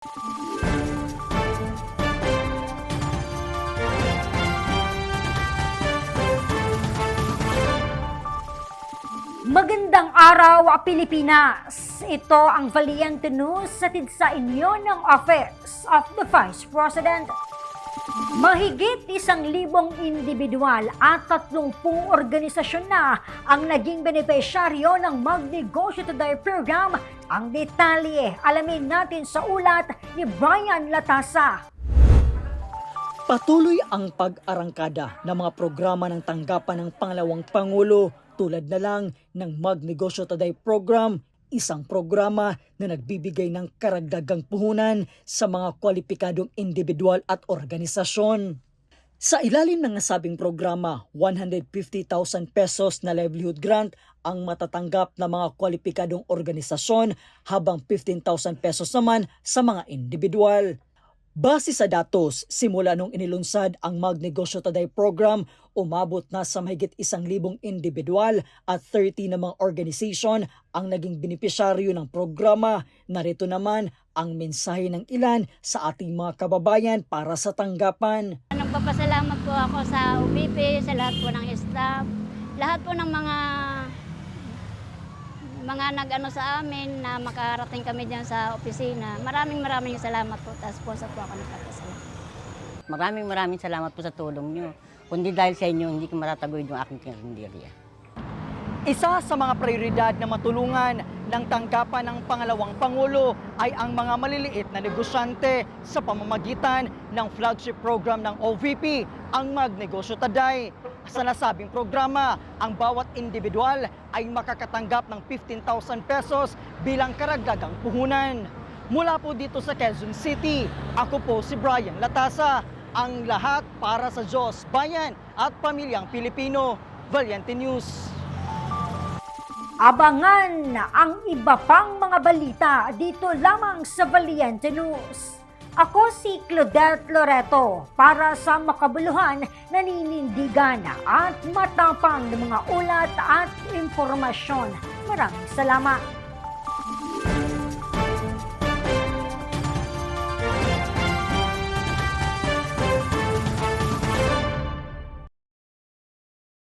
Magandang araw, Pilipinas! Ito ang Valiente News hatid sa inyo ng Office of the Vice President. Mahigit 1,000 individual at 30 organisasyon na ang naging benepisyaryo ng Magnegosyo Today program. Ang detalye, alamin natin sa ulat ni Brian Latasa. Patuloy ang pag-arangkada ng mga programa ng tanggapan ng Pangalawang Pangulo tulad na lang ng Magnegosyo Today program, isang programa na nagbibigay ng karagdagang puhunan sa mga kwalipikadong individual at organisasyon. Sa ilalim ng nasabing programa, 150,000 pesos na livelihood grant ang matatanggap ng mga kwalipikadong organisasyon habang 15,000 pesos naman sa mga individual. Base sa datos, simula nung inilunsad ang Magnegosyo Today program, umabot na sa mahigit 1,000 individual at 30 na mga organization ang naging benepisyaryo ng programa. Narito naman ang mensahe ng ilan sa ating mga kababayan para sa tanggapan. Nagpapasalamat po ako sa UBP, sa lahat po ng staff, lahat po ng mga nag-ano sa amin na makarating kami dyan sa opisina. Maraming salamat po. Tapos po ako nagpapasalamat. Maraming salamat po sa tulong nyo. Kundi dahil sa inyo, hindi ko matataguyod yung aking karinderya. Isa sa mga prioridad na matulungan ng tanggapan ng Pangalawang Pangulo ay ang mga maliliit na negosyante sa pamamagitan ng flagship program ng OVP, ang Magnegosyo Today. Sa nasabing programa, ang bawat individual ay makakatanggap ng 15,000 pesos bilang karagdagang puhunan. Mula po dito sa Quezon City, ako po si Brian Latasa. Ang lahat para sa Diyos, bayan at pamilyang Pilipino. Valiente News. Abangan ang iba pang mga balita dito lamang sa Valiente News. Ako si Claudette Loreto para sa makabuluhan, naninindigan at matapang ng mga ulat at impormasyon. Maraming salamat.